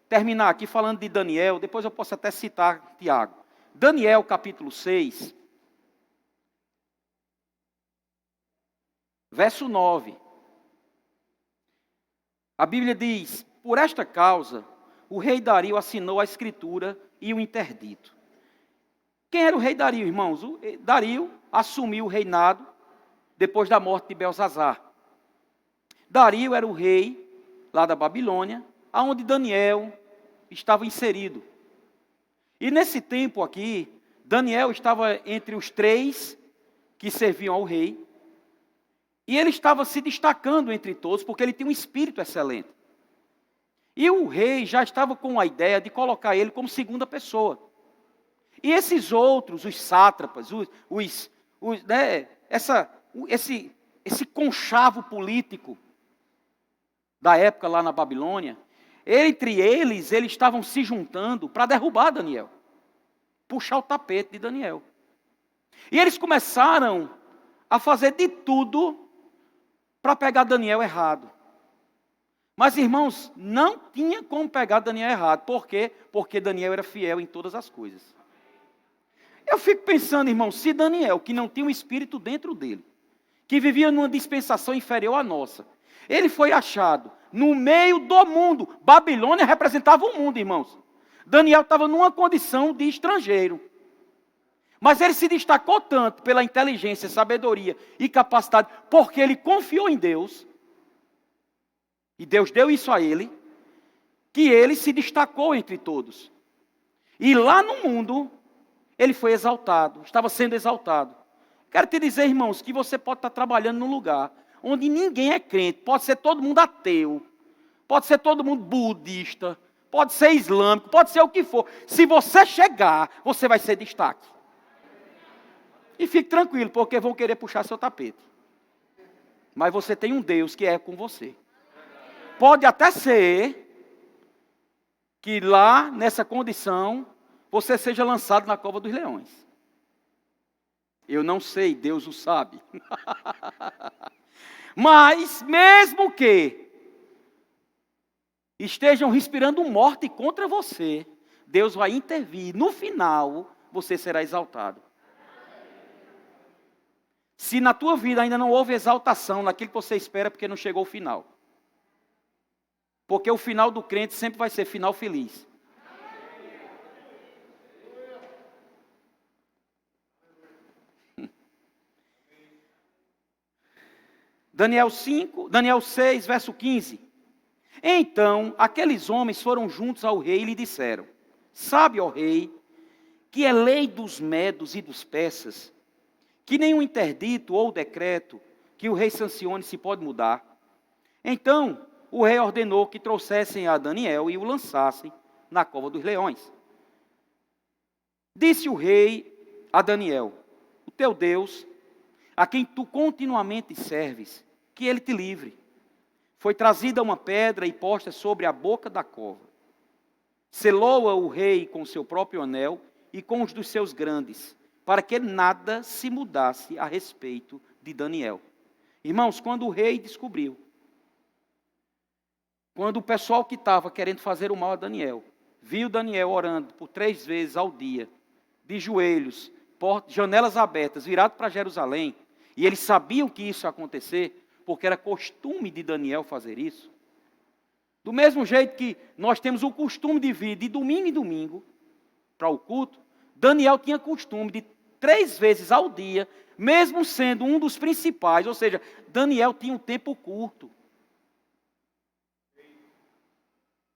terminar aqui falando de Daniel, depois eu posso até citar Tiago. Daniel capítulo 6, verso 9. A Bíblia diz: por esta causa, o rei Dario assinou a escritura e o interdito. Quem era o rei Dario, irmãos? O Dario assumiu o reinado depois da morte de Belsazar. Dario era o rei lá da Babilônia, aonde Daniel estava inserido. E nesse tempo aqui, Daniel estava entre os 3 que serviam ao rei. E ele estava se destacando entre todos, porque ele tinha um espírito excelente. E o rei já estava com a ideia de colocar ele como segunda pessoa. E esses outros, os sátrapas, esse conchavo político da época lá na Babilônia, entre eles estavam se juntando para derrubar Daniel, puxar o tapete de Daniel. E eles começaram a fazer de tudo para pegar Daniel errado. Mas, irmãos, não tinha como pegar Daniel errado. Por quê? Porque Daniel era fiel em todas as coisas. Eu fico pensando, irmão, se Daniel, que não tinha um espírito dentro dele, que vivia numa dispensação inferior à nossa, ele foi achado no meio do mundo. Babilônia representava o mundo, irmãos. Daniel estava numa condição de estrangeiro. Mas ele se destacou tanto pela inteligência, sabedoria e capacidade, porque ele confiou em Deus, e Deus deu isso a ele, que ele se destacou entre todos. E lá no mundo, ele foi exaltado, estava sendo exaltado. Quero te dizer, irmãos, que você pode estar trabalhando num lugar onde ninguém é crente, pode ser todo mundo ateu, pode ser todo mundo budista, pode ser islâmico, pode ser o que for. Se você chegar, você vai ser destaque. E fique tranquilo, porque vão querer puxar seu tapete. Mas você tem um Deus que é com você. Pode até ser que lá, nessa condição, você seja lançado na cova dos leões. Eu não sei, Deus o sabe. Mas, mesmo que estejam respirando morte contra você, Deus vai intervir. No final, você será exaltado. Se na tua vida ainda não houve exaltação naquilo que você espera, porque não chegou o final. Porque o final do crente sempre vai ser final feliz. Daniel 6, verso 15. Então, aqueles homens foram juntos ao rei e lhe disseram: sabe, ó rei, que é lei dos medos e dos persas, que nenhum interdito ou decreto que o rei sancione se pode mudar. Então, o rei ordenou que trouxessem a Daniel e o lançassem na cova dos leões. Disse o rei a Daniel: o teu Deus, a quem tu continuamente serves, que ele te livre. Foi trazida uma pedra e posta sobre a boca da cova. Selou-a o rei com seu próprio anel e com os dos seus grandes, para que nada se mudasse a respeito de Daniel. Irmãos, quando o rei descobriu quando o pessoal que estava querendo fazer o mal a Daniel, viu Daniel orando por 3 vezes ao dia, de joelhos, janelas abertas, virado para Jerusalém, e eles sabiam que isso ia acontecer, porque era costume de Daniel fazer isso. Do mesmo jeito que nós temos o costume de vir de domingo em domingo para o culto, Daniel tinha costume de 3 vezes ao dia, mesmo sendo um dos principais, ou seja, Daniel tinha um tempo curto.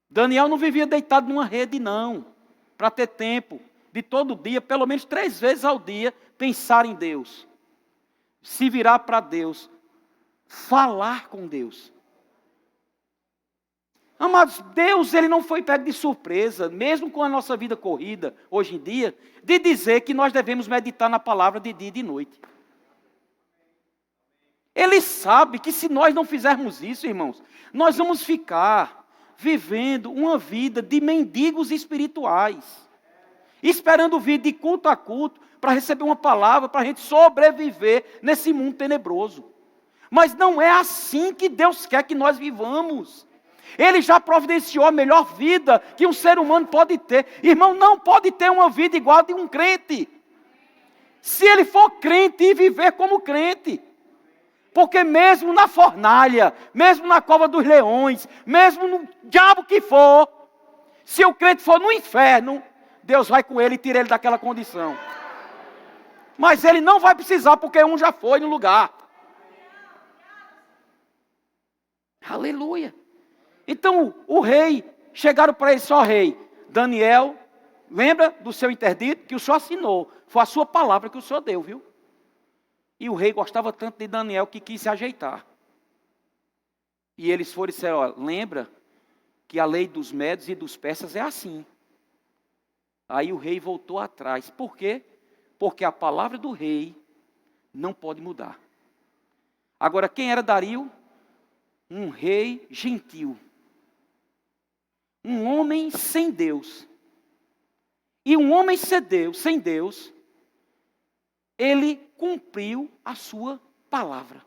Daniel não vivia deitado numa rede, não, para ter tempo de todo dia, pelo menos 3 vezes ao dia, pensar em Deus, se virar para Deus, falar com Deus. Amados, Deus ele não foi pego de surpresa, mesmo com a nossa vida corrida, hoje em dia, de dizer que nós devemos meditar na palavra de dia e de noite. Ele sabe que se nós não fizermos isso, irmãos, nós vamos ficar vivendo uma vida de mendigos espirituais, esperando vir de culto a culto, para receber uma palavra, para a gente sobreviver nesse mundo tenebroso. Mas não é assim que Deus quer que nós vivamos. Ele já providenciou a melhor vida que um ser humano pode ter. Irmão, não pode ter uma vida igual a de um crente. Se ele for crente e viver como crente. Porque mesmo na fornalha, mesmo na cova dos leões, mesmo no diabo que for, se o crente for no inferno, Deus vai com ele e tira ele daquela condição. Mas ele não vai precisar, porque um já foi no lugar. Aleluia. Então o rei, chegaram para ele só, rei, Daniel, lembra do seu interdito? Que o senhor assinou, foi a sua palavra que o senhor deu, viu? E o rei gostava tanto de Daniel que quis se ajeitar. E eles foram e disseram, ó, lembra que a lei dos medos e dos persas é assim. Aí o rei voltou atrás. Por quê? Porque a palavra do rei não pode mudar. Agora, quem era Dario? Um rei gentil. Um homem sem Deus. E um homem sem Deus, ele cumpriu a sua palavra.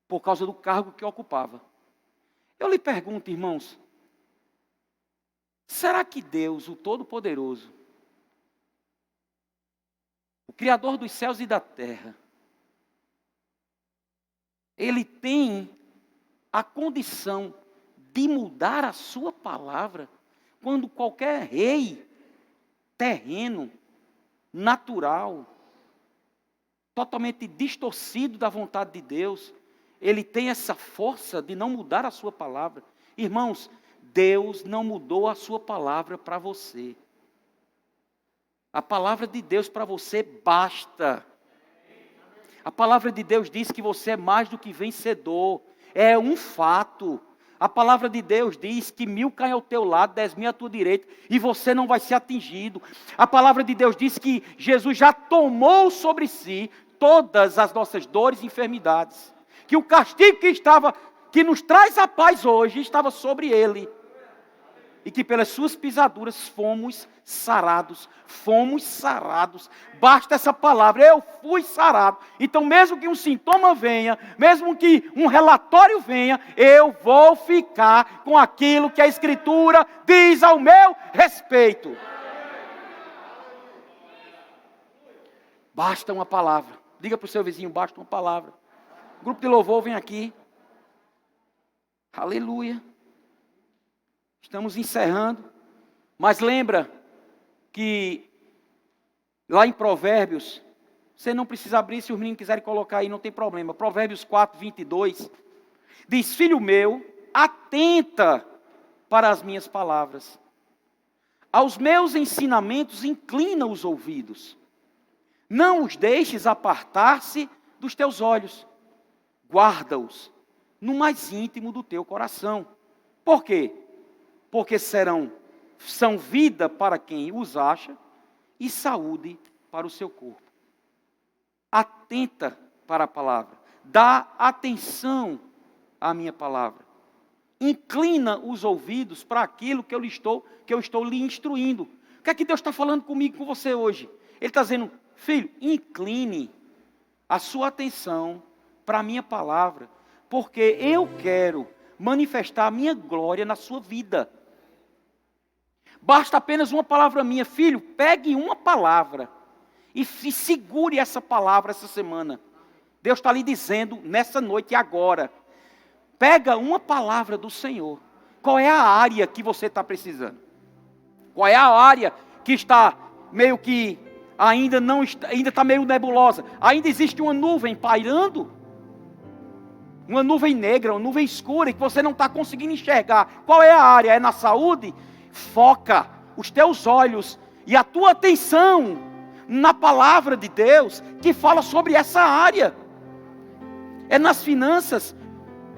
Por causa do cargo que ocupava. Eu lhe pergunto, irmãos, será que Deus, o Todo-Poderoso, o Criador dos céus e da terra, ele tem a condição de mudar a sua palavra, quando qualquer rei terreno, natural, totalmente distorcido da vontade de Deus, ele tem essa força de não mudar a sua palavra? Irmãos, Deus não mudou a sua palavra para você. A palavra de Deus para você basta. A palavra de Deus diz que você é mais do que vencedor. É um fato. A palavra de Deus diz que 1000 caem ao teu lado, 10.000 à tua direita, e você não vai ser atingido. A palavra de Deus diz que Jesus já tomou sobre si todas as nossas dores e enfermidades. Que o castigo que nos traz a paz hoje, estava sobre ele. E que pelas suas pisaduras fomos sarados. Fomos sarados. Basta essa palavra, eu fui sarado. Então mesmo que um sintoma venha, mesmo que um relatório venha, eu vou ficar com aquilo que a Escritura diz ao meu respeito. Basta uma palavra. Diga para o seu vizinho, basta uma palavra. Grupo de louvor, vem aqui. Aleluia. Estamos encerrando, mas lembra que lá em Provérbios, você não precisa abrir, se os meninos quiserem colocar aí, não tem problema. Provérbios 4, 22, diz, filho meu, atenta para as minhas palavras. Aos meus ensinamentos inclina os ouvidos. Não os deixes apartar-se dos teus olhos. Guarda-os no mais íntimo do teu coração. Por quê? Porque são vida para quem os acha e saúde para o seu corpo. Atenta para a palavra. Dá atenção à minha palavra. Inclina os ouvidos para aquilo que eu estou lhe instruindo. O que é que Deus está falando comigo, com você hoje? Ele está dizendo, filho, incline a sua atenção para a minha palavra, porque eu quero manifestar a minha glória na sua vida. Basta apenas uma palavra minha. Filho, pegue uma palavra e segure essa palavra essa semana. Deus está lhe dizendo nessa noite e agora. Pega uma palavra do Senhor. Qual é a área que você está precisando? Qual é a área que está meio que ainda está meio nebulosa? Ainda existe uma nuvem pairando? Uma nuvem negra, uma nuvem escura que você não está conseguindo enxergar. Qual é a área? É na saúde? Foca os teus olhos e a tua atenção na palavra de Deus que fala sobre essa área. É nas finanças.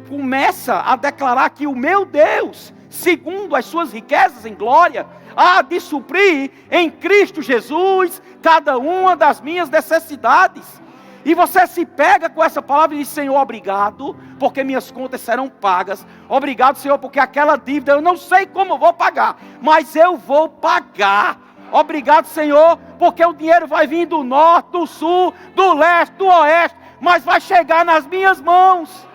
Começa a declarar que o meu Deus, segundo as suas riquezas em glória, há de suprir em Cristo Jesus cada uma das minhas necessidades. E você se pega com essa palavra e diz: Senhor, obrigado, porque minhas contas serão pagas. Obrigado, Senhor, porque aquela dívida eu não sei como eu vou pagar, mas eu vou pagar. Obrigado, Senhor, porque o dinheiro vai vir do norte, do sul, do leste, do oeste, mas vai chegar nas minhas mãos.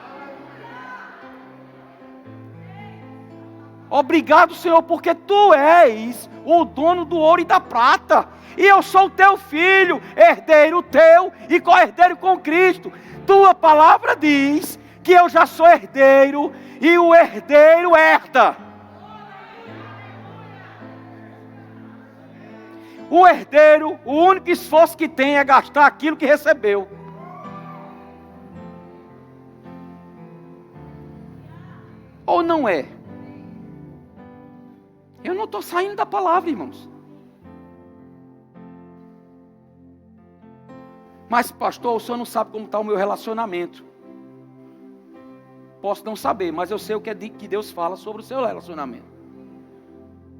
Obrigado, Senhor, porque Tu és o dono do ouro e da prata. E eu sou o Teu filho, herdeiro Teu e co-herdeiro com Cristo. Tua palavra diz que eu já sou herdeiro e o herdeiro herda. O herdeiro, o único esforço que tem é gastar aquilo que recebeu. Ou não é? Eu não estou saindo da palavra, irmãos. Mas, pastor, o senhor não sabe como está o meu relacionamento. Posso não saber, mas eu sei o que é que Deus fala sobre o seu relacionamento.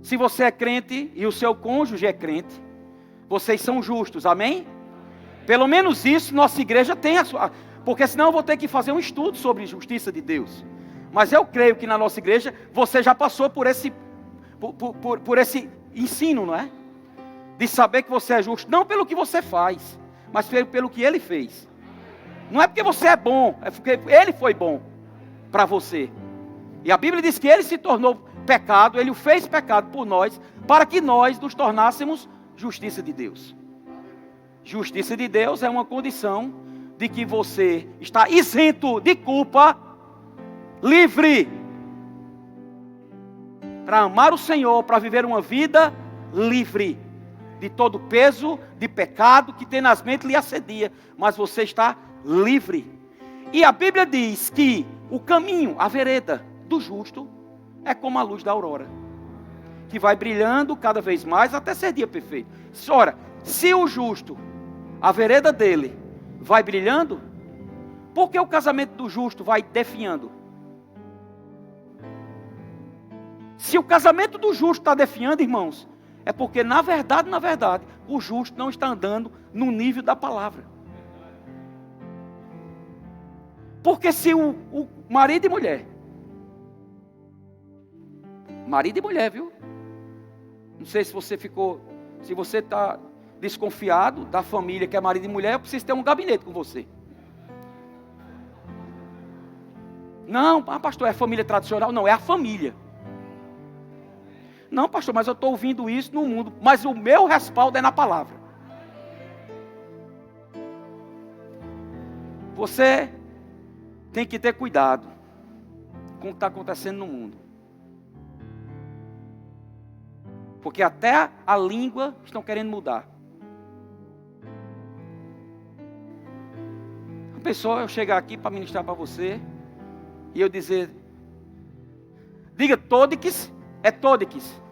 Se você é crente e o seu cônjuge é crente, vocês são justos, amém? Pelo menos isso nossa igreja tem a sua... Porque senão eu vou ter que fazer um estudo sobre justiça de Deus. Mas eu creio que na nossa igreja você já passou por esse ensino, não é? De saber que você é justo, não pelo que você faz, mas pelo que Ele fez. Não é porque você é bom, é porque Ele foi bom para você. E a Bíblia diz que Ele se tornou pecado, Ele o fez pecado por nós, para que nós nos tornássemos justiça de Deus. Justiça de Deus é uma condição de que você está isento de culpa, livre para amar o Senhor, para viver uma vida livre de todo peso, de pecado que tenazmente lhe assedia, mas você está livre. E a Bíblia diz que o caminho, a vereda do justo é como a luz da aurora, que vai brilhando cada vez mais até ser dia perfeito. Ora, se o justo, a vereda dele vai brilhando, por que o casamento do justo vai definhando? Se o casamento do justo está definhando, irmãos, é porque na verdade, o justo não está andando no nível da palavra. Porque se o marido e mulher, viu? Não sei se você está desconfiado da família que é marido e mulher, eu preciso ter um gabinete com você. Não, pastor, é família tradicional? Não, é a família. Não, pastor, mas eu estou ouvindo isso no mundo. Mas o meu respaldo é na palavra. Você tem que ter cuidado com o que está acontecendo no mundo. Porque até a língua estão querendo mudar. A pessoa, eu chegar aqui para ministrar para você, e eu dizer, diga Tôdicos, é Tôdicos.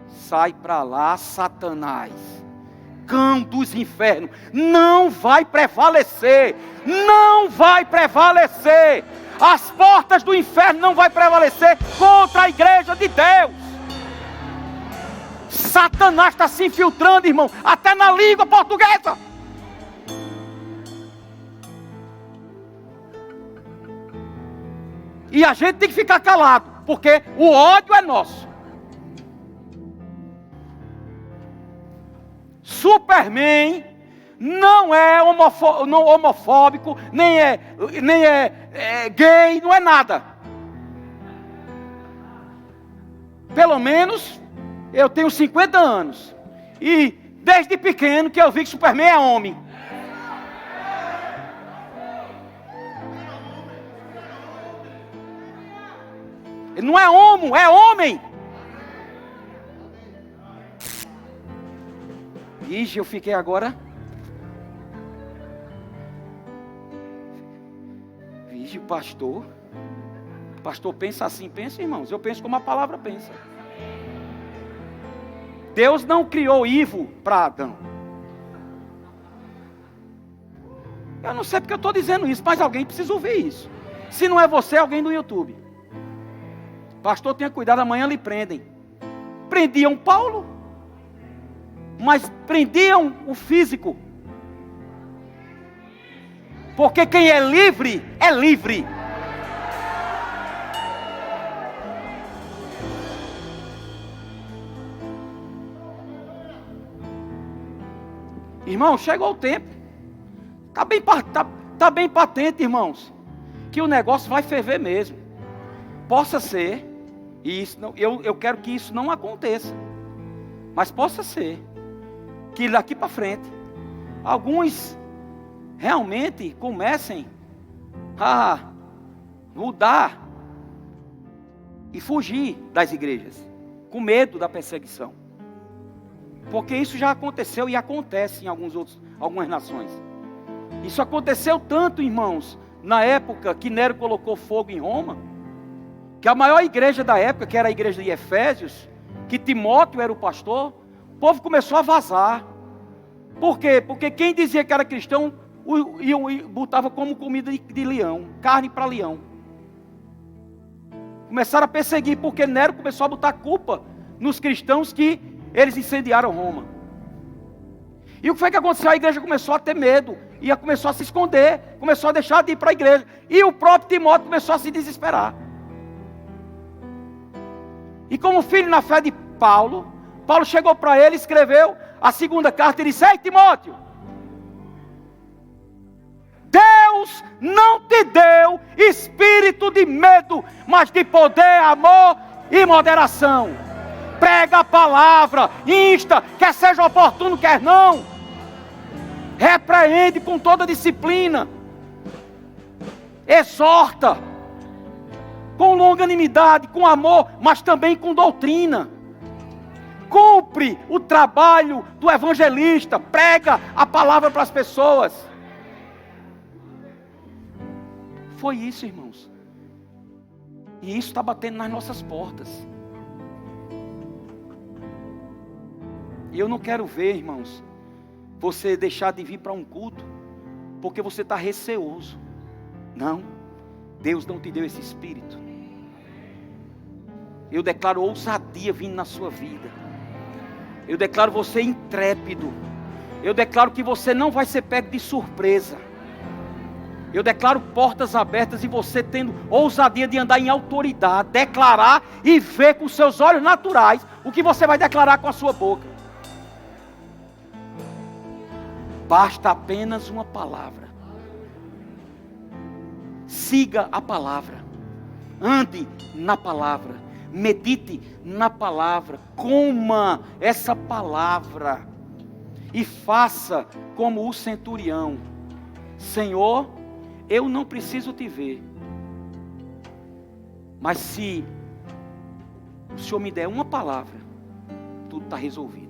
Sai para lá, Satanás, cão dos infernos, não vai prevalecer, não vai prevalecer, as portas do inferno não vai prevalecer contra a igreja de Deus. Satanás está se infiltrando, irmão, até na língua portuguesa. E a gente tem que ficar calado, porque o ódio é nosso. Superman não é homofóbico, nem é gay, não é nada. Pelo menos eu tenho 50 anos. E desde pequeno que eu vi que Superman é homem. Ele não é homo, é homem. Ixi, eu fiquei agora. Vixe, pastor. O pastor pensa assim, pensa, irmãos. Eu penso como a palavra pensa. Deus não criou Ivo para Adão. Eu não sei porque eu estou dizendo isso, mas alguém precisa ouvir isso. Se não é você, alguém do YouTube. Pastor, tenha cuidado, amanhã lhe prendem. Prendiam Paulo, mas prendiam o físico. Porque quem é livre, é livre. Irmão, chegou o tempo. Está bem patente, irmãos, que o negócio vai ferver mesmo. Possa ser, e isso não, eu quero que isso não aconteça, mas possa ser que daqui para frente alguns realmente comecem a mudar e fugir das igrejas, com medo da perseguição. Porque isso já aconteceu e acontece em algumas nações. Isso aconteceu tanto, irmãos, na época que Nero colocou fogo em Roma, que a maior igreja da época, que era a igreja de Efésios, que Timóteo era o pastor, o povo começou a vazar. Por quê? Porque quem dizia que era cristão, botava como comida de leão, carne para leão. Começaram a perseguir, porque Nero começou a botar culpa nos cristãos que eles incendiaram Roma. E o que foi que aconteceu? A igreja começou a ter medo, e começou a se esconder, começou a deixar de ir para a igreja, e o próprio Timóteo começou a se desesperar. E como filho na fé de Paulo, Paulo chegou para ele, escreveu a segunda carta e disse: ei, Timóteo, Deus não te deu espírito de medo, mas de poder, amor e moderação. Prega a palavra, insta, quer seja oportuno, quer não. Repreende com toda disciplina. Exorta. Com longanimidade, com amor, mas também com doutrina. Cumpre o trabalho do evangelista. Prega a palavra para as pessoas. Foi isso, irmãos. E isso está batendo nas nossas portas. E eu não quero ver, irmãos, você deixar de vir para um culto porque você está receoso. Não, Deus não te deu esse espírito. Eu declaro ousadia vindo na sua vida. Eu declaro você intrépido. Eu declaro que você não vai ser pego de surpresa. Eu declaro portas abertas e você tendo ousadia de andar em autoridade, declarar e ver com seus olhos naturais o que você vai declarar com a sua boca. Basta apenas uma palavra. Siga a palavra. Ande na palavra. Medite na palavra. Coma essa palavra. E faça como o centurião. Senhor, eu não preciso te ver. Mas se o Senhor me der uma palavra, tudo está resolvido.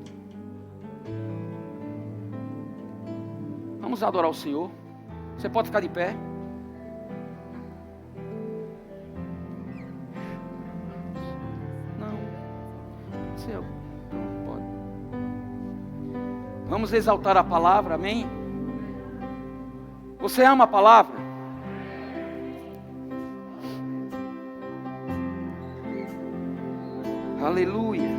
Vamos adorar o Senhor. Você pode ficar de pé. Não. Seu. Não pode. Vamos exaltar a palavra, amém? Você ama a palavra? Aleluia.